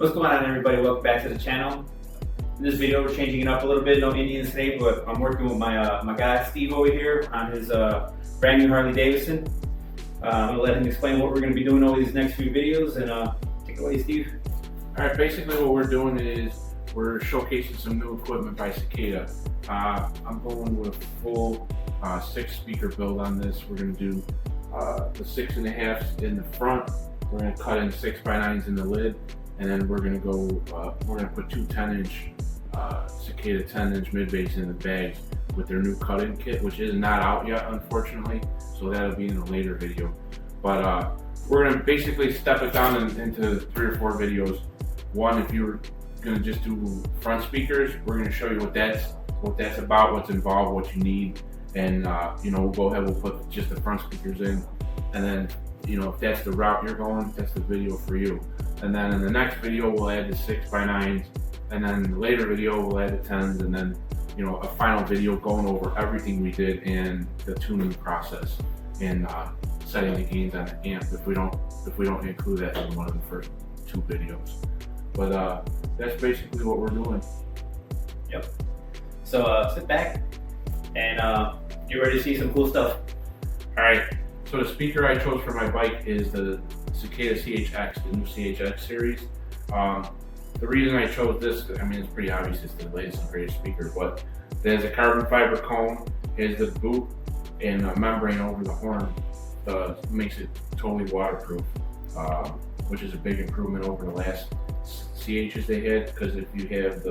What's going on, everybody? Welcome back to the channel. In this video, we're changing it up a little bit. No Indians today, but I'm working with my guy Steve over here on his brand new Harley Davidson. I'm gonna let him explain what we're gonna be doing over these next few videos, and take it away, Steve. All right, basically what we're doing is we're showcasing some new equipment by Cicada. I'm going with a full 6-speaker build on this. We're gonna do the 6.5s in the front. We're gonna cut in 6x9s in the lid, and then we're gonna put two 10-inch Cicada 10-inch mid bass in the bags with their new cut-in kit, which is not out yet, unfortunately. So that'll be in a later video. But we're gonna basically step it down into 3 or 4 videos. One, if you're gonna just do front speakers, we're gonna show you what that's about, what's involved, what you need, and we'll go ahead, we'll put just the front speakers in, and then if that's the route you're going, that's the video for you. And then in the next video, we'll add the 6x9s, and then in the later video, we'll add the 10s, and then a final video going over everything we did and the tuning process and setting the gains on the amp if we don't include that in one of the first 2 videos. But that's basically what we're doing. Yep. So sit back and get ready to see some cool stuff. All right. So the speaker I chose for my bike is the Cicada CHX, the new CHX series. The reason I chose this, I mean, it's pretty obvious, it's the latest and greatest speaker, but it has a carbon fiber cone, it has the boot and a membrane over the horn, makes it totally waterproof, which is a big improvement over the last CHs they had, because if you have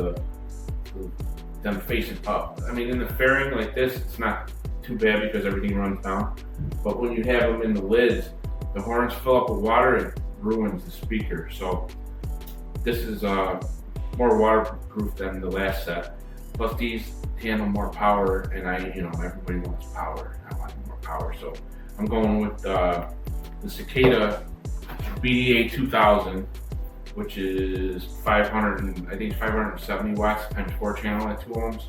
them facing up, I mean, in the fairing like this, it's not too bad because everything runs down, but when you have them in the lids, the horns fill up with water, it ruins the speaker. So this is more waterproof than the last set. Plus these handle more power, and everybody wants power. I want more power, so I'm going with the Cicada BDA 2000, which is 570 watts times 4 channel at 2 ohms.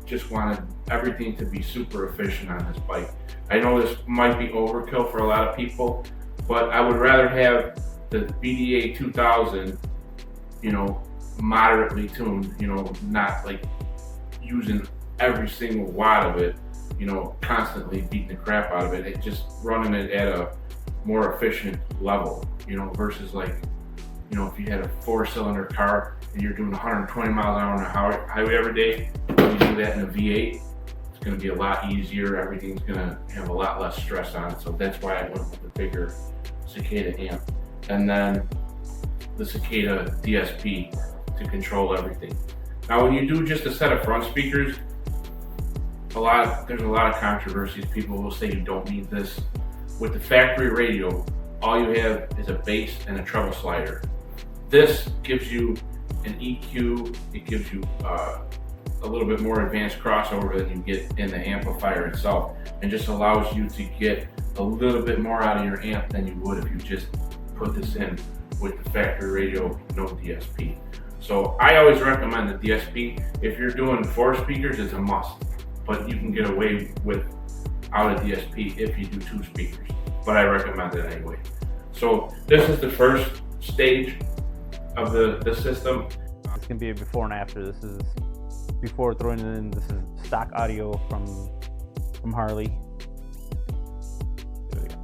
Just wanted everything to be super efficient on this bike. I know this might be overkill for a lot of people, but I would rather have the BDA 2000, moderately tuned, not like using every single watt of it, constantly beating the crap out of it. It's just running it at a more efficient level, versus like, if you had a 4-cylinder car and you're doing 120 miles an hour on the highway every day, when you do that in a V8, it's going to be a lot easier. Everything's going to have a lot less stress on it. So that's why I went with the bigger Cicada amp. And then the Cicada DSP to control everything. Now, when you do just a set of front speakers, there's a lot of controversies. People will say you don't need this. With the factory radio, all you have is a bass and a treble slider. This gives you an EQ, it gives you a little bit more advanced crossover than you get in the amplifier itself, and just allows you to get a little bit more out of your amp than you would if you just put this in with the factory radio, no DSP. So I always recommend the DSP. If you're doing 4 speakers, it's a must, but you can get away without a DSP if you do 2 speakers, but I recommend it anyway. So this is the first stage of the system. This can be a before and after. This is before throwing it in. This is stock audio from Harley. There we go.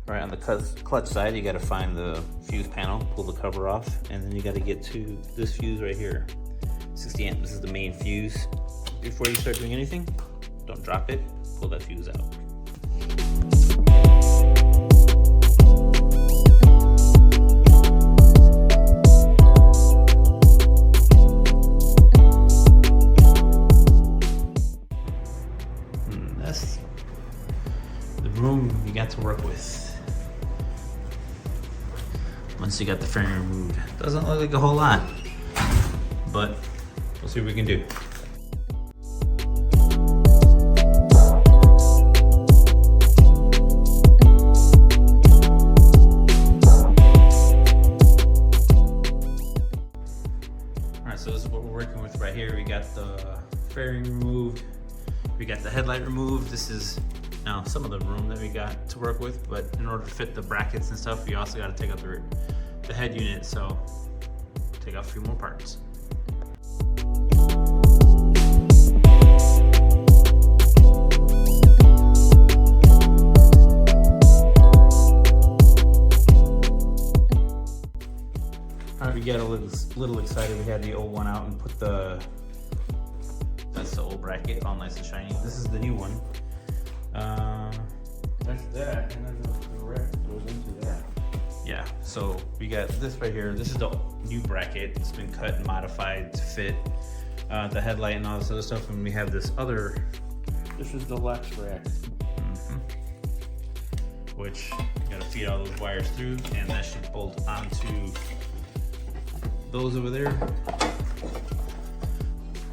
Right on the clutch side, you got to find the fuse panel, pull the cover off, and then you got to get to this fuse right here. 60 amp, this is the main fuse. Before you start doing anything, don't drop it, pull that fuse out. the room you got to work with. Once you got the fairing removed. Doesn't look like a whole lot, but we'll see what we can do. So this is what we're working with right here. We got the fairing removed. We got the headlight removed. This is now some of the room that we got to work with, but in order to fit the brackets and stuff, we also got to take out the head unit. So take out a few more parts. We got a little excited. We had the old one out and put that's the old bracket, all nice and shiny. This is the new one. That's that, and then the rack goes into that. Yeah, so we got this right here. This is the new bracket. It's been cut and modified to fit the headlight and all this other stuff. And we have this other. This is the Lex rack. Which you gotta feed all those wires through, and that should bolt onto those over there.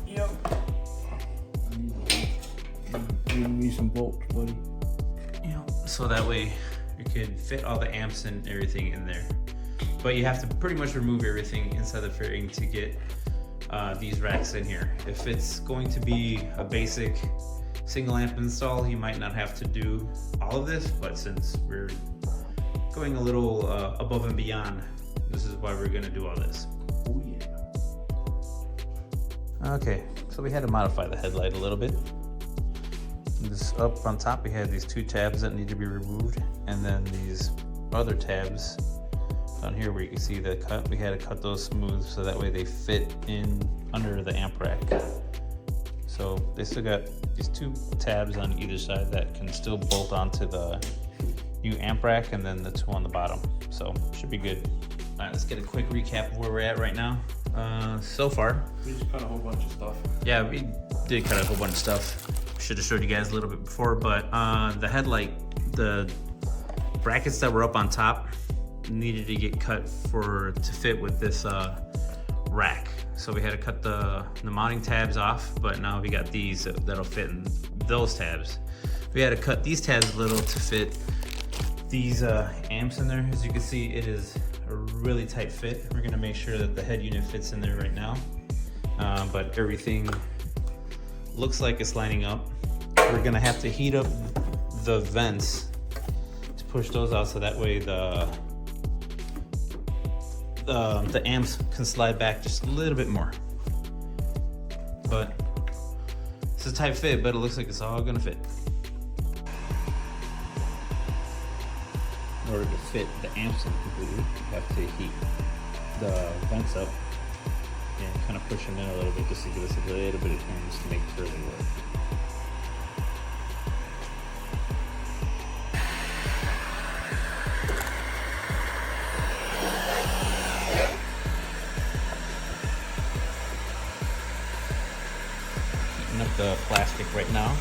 Yep. You need some bolts, buddy. Yep. So that way you could fit all the amps and everything in there. But you have to pretty much remove everything inside the fairing to get these racks in here. If it's going to be a basic single amp install, you might not have to do all of this, but since we're going a little above and beyond, this is why we're gonna do all this. Oh yeah. Okay, so we had to modify the headlight a little bit. This up on top, we had these two tabs that need to be removed, and then these other tabs down here where you can see the cut. We had to cut those smooth so that way they fit in under the amp rack. So they still got these two tabs on either side that can still bolt onto the new amp rack, and then the two on the bottom. So should be good. All right, let's get a quick recap of where we're at right now. So far, We just cut a whole bunch of stuff. yeah, we did cut a whole bunch of stuff. Should have showed you guys a little bit before, but the headlight, the brackets that were up on top needed to get cut to fit with this rack. So we had to cut the mounting tabs off, but now we got these that'll fit in those tabs. We had to cut these tabs a little to fit these amps in there. As you can see, it is a really tight fit. We're gonna make sure that the head unit fits in there right now, but everything looks like it's lining up. We're gonna have to heat up the vents to push those out, so that way the amps can slide back just a little bit more. But it's a tight fit, but it looks like it's all gonna fit. In order to fit the amps in completely, you have to heat the vents up and kind of push them in a little bit just to give us a little bit of time just to make sure they work. Heating up the plastic right now,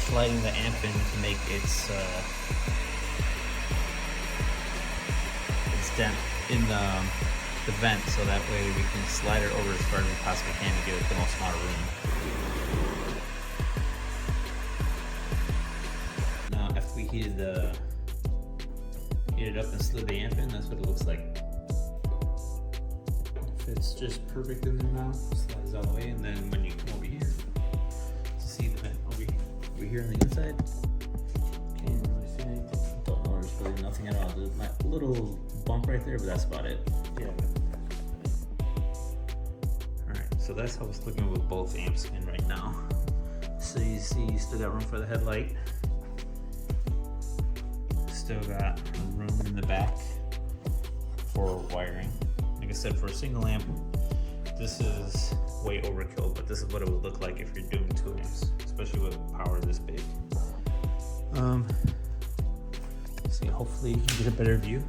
sliding the amp in to make its dent in the vent, so that way we can slide it over as far as we possibly can to give it the most amount of room. Now, after we heated it up and slid the amp in, that's what it looks like. Fits just perfect in there now. Slides all the way, and then when you come over here to see the vent over here on the inside, can't really see anything. Don't know, there's really nothing at all. There's my little bump right there, but that's about it. Yeah. Alright, so that's how it's looking with both amps in right now. So you see you still got room for the headlight. Still got room in the back for wiring. Like I said, for a single amp, this is way overkill, but this is what it would look like if you're doing 2 amps, especially with power this big. See, hopefully you can get a better view.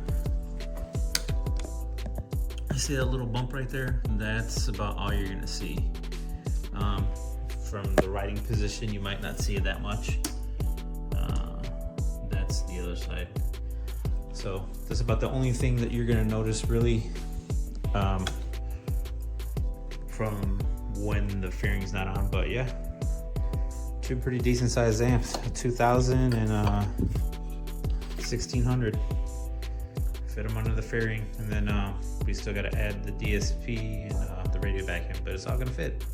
See that little bump right there? That's about all you're gonna see. From the riding position, you might not see it that much, side. So that's about the only thing that you're gonna notice really from when the fairing's not on. But yeah, two pretty decent sized amps, 2000 and 1600. Fit them under the fairing, and then we still got to add the DSP and the radio back in, but it's all gonna fit.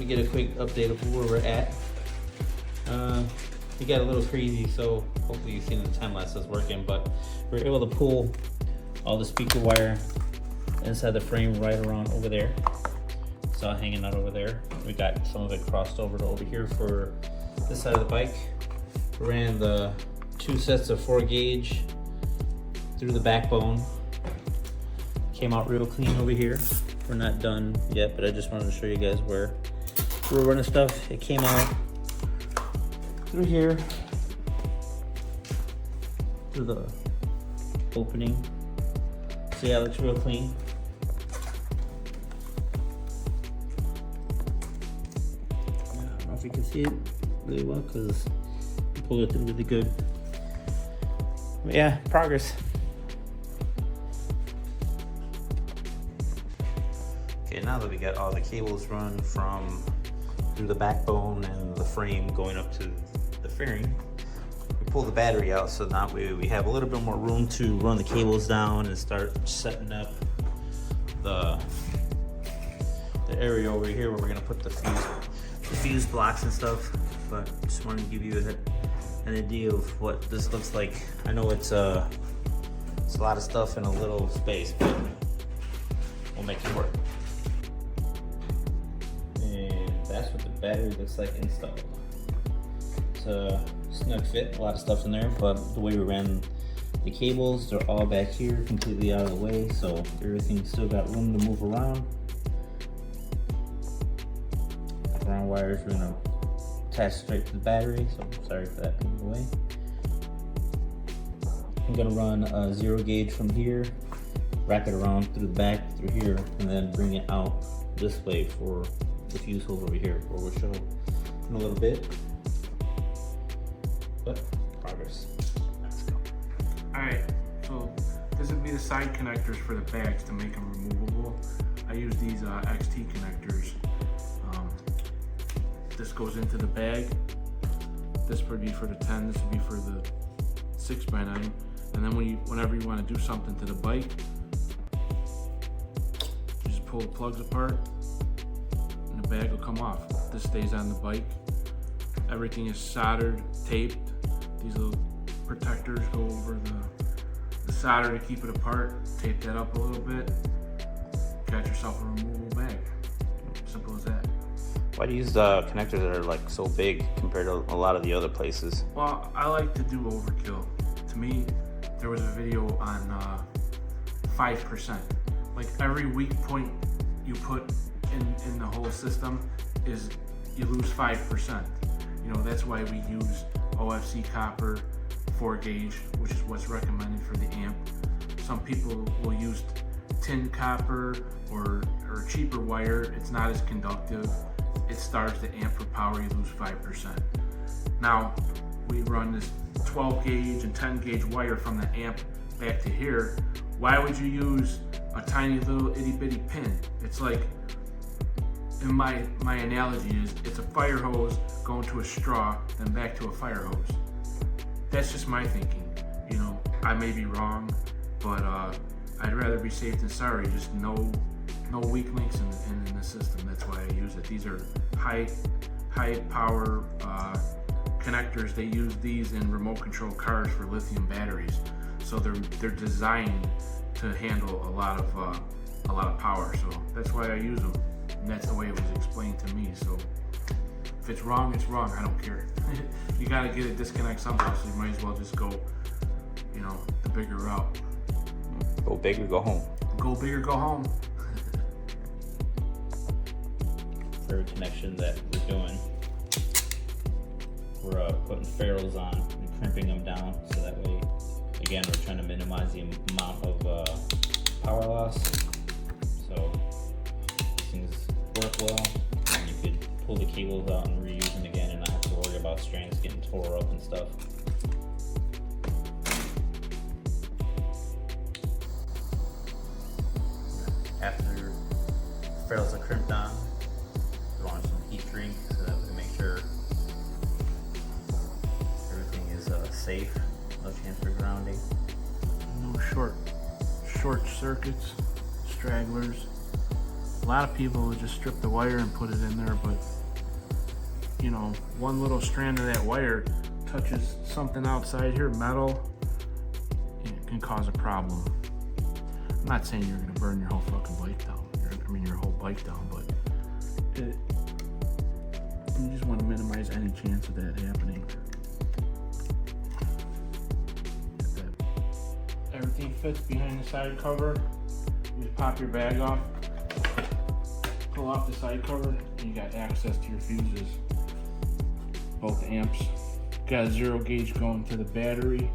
Get a quick update of where we're at. It got a little crazy, so hopefully you've seen the time lapse that's working, but we're able to pull all the speaker wire inside the frame right around over there. It's all hanging out over there. We got some of it crossed over to over here for this side of the bike. We ran the 2 sets of 4 gauge through the backbone. Came out real clean over here. We're not done yet, but I just wanted to show you guys where we're running stuff. It came out through here, through the opening. So yeah, it looks real clean. I don't know if you can see it really well because I pulled it through really good. But yeah, progress. Okay, now that we got all the cables run from through the backbone and the frame going up to the fairing, we pull the battery out, so now we have a little bit more room to run the cables down and start setting up the area over here where we're gonna put the fuse blocks and stuff. But just wanted to give you an idea of what this looks like. I know it's a lot of stuff in a little space, but we'll make it work. That's what the battery looks like installed. It's a snug fit, a lot of stuff in there, but the way we ran the cables, they're all back here, completely out of the way, so everything's still got room to move around. Ground wires we're gonna attach straight to the battery, so sorry for that being in the way. I'm gonna run a 0 gauge from here, wrap it around through the back, through here, and then bring it out this way for the fuse hole over here, where we'll show in a little bit. But progress. Let's go. Alright, so this would be the side connectors for the bags to make them removable. I use these XT connectors. This goes into the bag. This would be for the 10, this would be for the 6x9. And then whenever you want to do something to the bike, you just pull the plugs apart, and the bag will come off. This stays on the bike. Everything is soldered, taped. These little protectors go over the solder to keep it apart. Tape that up a little bit. Got yourself a removable bag. Simple as that. Why do you use the connectors that are like so big compared to a lot of the other places? Well, I like to do overkill. To me, there was a video on 5%. Like every weak point you put in the whole system is you lose 5%. You know, that's why we use OFC copper 4 gauge, which is what's recommended for the amp. Some people will use tin copper or cheaper wire. It's not as conductive. It starves the amp for power, you lose 5%. Now, we run this 12 gauge and 10 gauge wire from the amp back to here. Why would you use a tiny little itty bitty pin? It's like, in my analogy is, it's a fire hose going to a straw, then back to a fire hose. That's just my thinking. You know, I may be wrong, but I'd rather be safe than sorry. Just no weak links in the system. That's why I use it. These are high power connectors. They use these in remote control cars for lithium batteries. So they're designed to handle a lot of power. So that's why I use them. And that's the way it was explained to me. So if it's wrong, it's wrong. I don't care. You gotta get a disconnect somehow, so you might as well just go, you know, the bigger route. Go big or go home. Go big or go home. every connection that we're doing. We're putting ferrules on and crimping them down, so that way, again, we're trying to minimize the amount of power loss. So these things work well, and you could pull the cables out and reuse them again and not have to worry about strands getting tore up and stuff. After your ferrules are crimped on, throw on some heat shrink so that we can make sure everything is safe, no chance for grounding. No short circuits, stragglers. A lot of people would just strip the wire and put it in there, but you know, one little strand of that wire touches something outside here, metal, and it can cause a problem. I'm not saying you're gonna burn your whole fucking bike down. Your whole bike down, but you just want to minimize any chance of that happening. Everything fits behind the side cover. You just pop your bag off, pull off the side cover, and you got access to your fuses. Both amps. Got a 0 gauge going to the battery,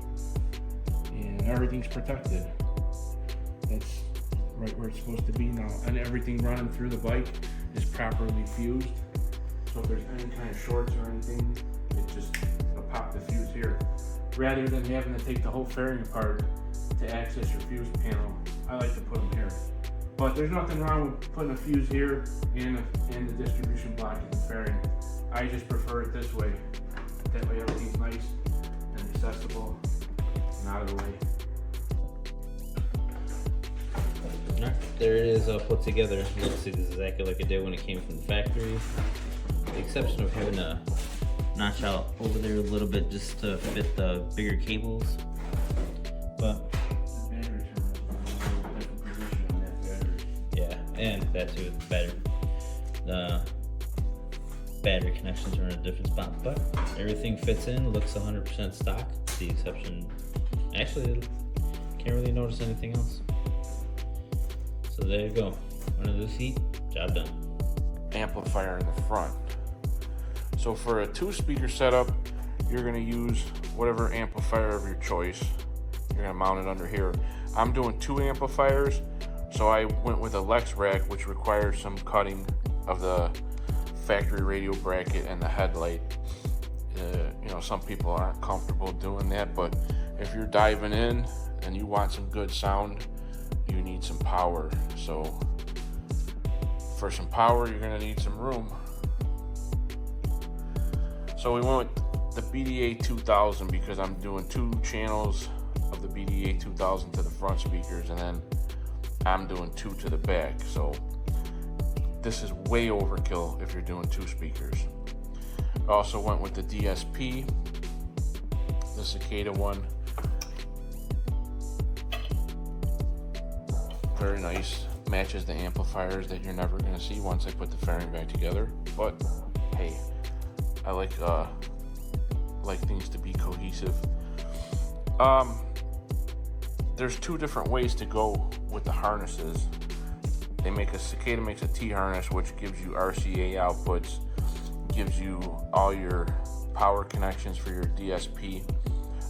and everything's protected. That's right where it's supposed to be now, and everything running through the bike is properly fused. So if there's any kind of shorts or anything, it'll pop the fuse here. Rather than having to take the whole fairing apart to access your fuse panel, I like to put them here. But there's nothing wrong with putting a fuse here and the distribution block in the fairing. I just prefer it this way. That way everything's nice and accessible and out of the way. Alright, there it is all put together. It looks exactly like it did when it came from the factory. With the exception of having to notch out over there a little bit just to fit the bigger cables. But The batteries are in a different position on that battery. yeah, and that too, the battery connections are in a different spot. But everything fits in, looks 100% stock. With the exception, actually, can't really notice anything else. So there you go. Under the seat, job done. Amplifier in the front. So for a 2-speaker setup, you're going to use whatever amplifier of your choice. You're going to mount it under here. I'm doing 2 amplifiers, so I went with a Lex rack, which requires some cutting of the factory radio bracket and the headlight. You know, some people aren't comfortable doing that, but if you're diving in and you want some good sound, you need some power. So for some power, you're going to need some room. So we went with the BDA 2000 because I'm doing 2 channels of the BDA 2000 to the front speakers, and then I'm doing 2 to the back. So this is way overkill if you're doing 2 speakers. I also went with the DSP, the Cicada one. Very nice, matches the amplifiers that you're never going to see once I put the fairing back together. But hey, I like things to be cohesive. There's 2 different ways to go with the harnesses. Cicada makes a T harness, which gives you RCA outputs, gives you all your power connections for your DSP.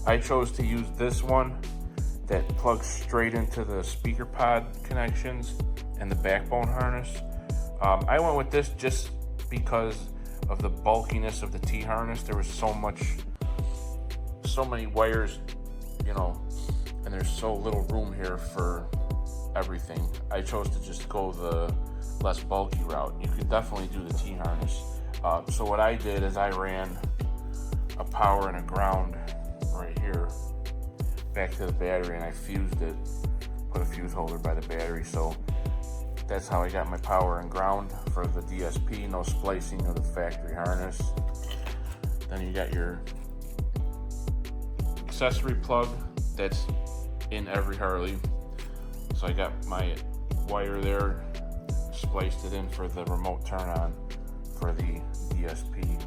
I chose to use this one that plugs straight into the speaker pod connections and the backbone harness. I went with this just because of the bulkiness of the T harness. There was so many wires, you know, and there's so little room here for everything. I chose to just go the less bulky route. You could definitely do the T harness. So what I did is I ran a power and a ground right here back to the battery, and I fused it, put a fuse holder by the battery. So that's how I got my power and ground for the DSP, no splicing of the factory harness. Then you got your accessory plug that's in every Harley. So I got my wire there, spliced it in for the remote turn on for the DSP.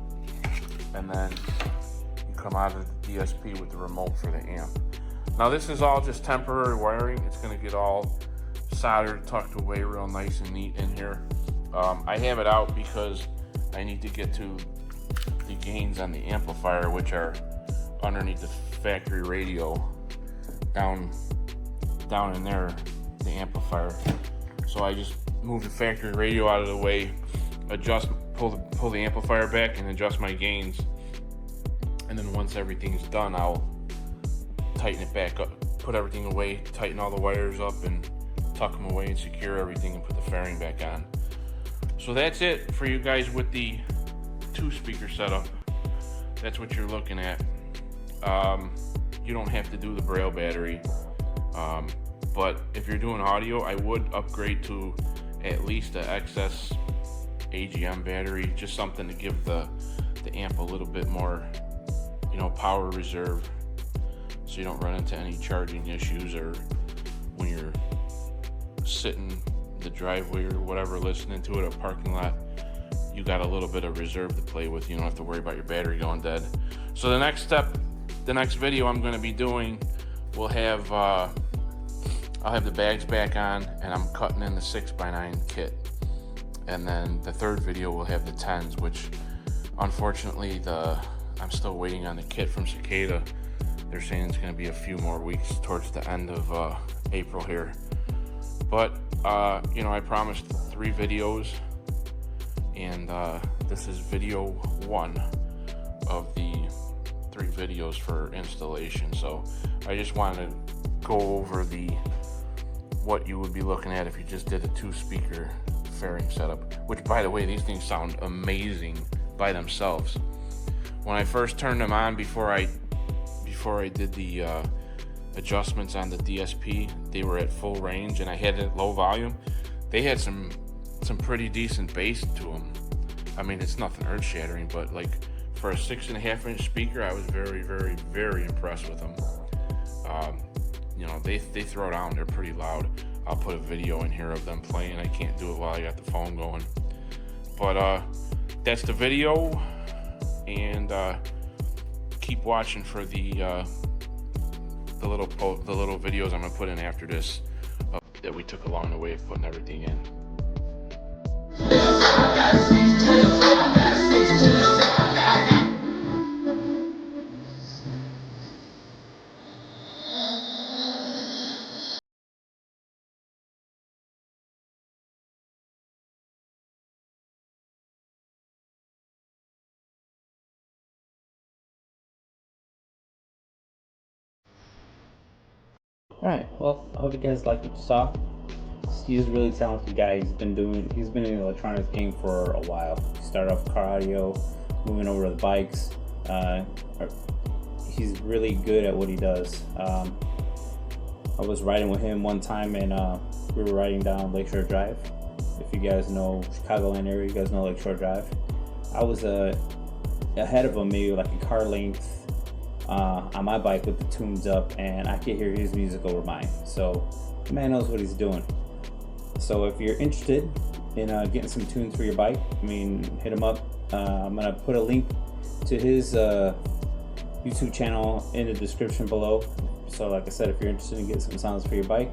And then you come out of the DSP with the remote for the amp. Now this is all just temporary wiring. It's gonna get all soldered, tucked away real nice and neat in here. I have it out because I need to get to the gains on the amplifier, which are underneath the factory radio, down in there, the amplifier. So I just move the factory radio out of the way, pull the amplifier back and adjust my gains, and then once everything's done, I'll tighten it back up, put everything away, tighten all the wires up and tuck them away and secure everything and put the fairing back on. So that's it for you guys with the 2-speaker setup. That's what you're looking at. You don't have to do the Braille battery, but if you're doing audio, I would upgrade to at least an XS AGM battery, just something to give the amp a little bit more, power reserve, so you don't run into any charging issues, or when you're sitting in the driveway or whatever listening to it at a parking lot, you got a little bit of reserve to play with. You don't have to worry about your battery going dead. So the next step, the next video I'm going to be doing, will have I'll have the bags back on, and I'm cutting in the 6x9 kit. And then the third video will have the 10s, which unfortunately I'm still waiting on the kit from Cicada. They're saying it's going to be a few more weeks towards the end of April here. But I promised 3 videos, and this is video 1 of the 3 videos for installation. So I just wanted to go over what you would be looking at if you just did a 2-speaker fairing setup, which, by the way, these things sound amazing by themselves. When I first turned them on, before I did the adjustments on the DSP, they were at full range, and I had it at low volume. They had some pretty decent bass to them. I mean, it's nothing earth-shattering, but like for a 6.5-inch speaker, I was very, very, very impressed with them. They throw down. They're pretty loud. I'll put a video in here of them playing. I can't do it while I got the phone going. But that's the video, and keep watching for the little videos I'm gonna put in after this that we took along the way of putting everything in. Alright, well, I hope you guys liked what you saw. He's a really talented guy. He's been in the electronics game for a while. He started off car audio, moving over to the bikes. He's really good at what he does. I was riding with him one time, and we were riding down Lakeshore Drive. If you guys know Chicagoland area, you guys know Lakeshore Drive. I was ahead of him, maybe like a car length, on my bike with the tunes up, and I could hear his music over mine. So the man knows what he's doing. So if you're interested in getting some tunes for your bike, hit him up. I'm gonna put a link to his YouTube channel in the description below. So like I said, if you're interested in getting some sounds for your bike,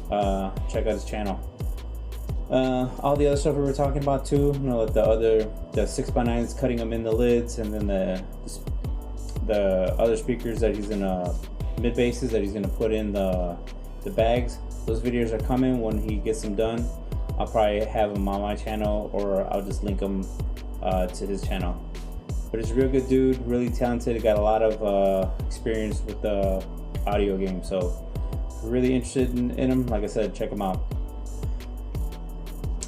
check out his channel. All the other stuff we were talking about too, the 6x9s, cutting them in the lids, and then the other speakers that he's gonna, mid basses that he's gonna put in the bags. Those videos are coming when he gets them done. I'll probably have them on my channel, or I'll just link them to his channel. But he's a real good dude, really talented. He got a lot of experience with the audio game. So if you're really interested in him, like I said, check him out.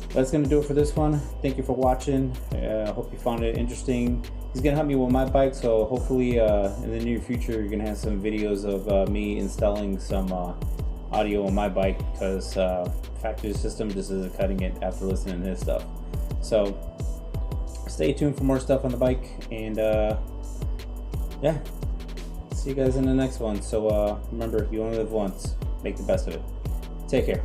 That's gonna do it for this one. Thank you for watching. I hope you found it interesting. He's gonna help me with my bike, so hopefully in the near future you're gonna have some videos of me installing some audio on my bike, because factory system just isn't cutting it after listening to his stuff. So stay tuned for more stuff on the bike, and yeah, see you guys in the next one. So remember, you only live once. Make the best of it. Take care.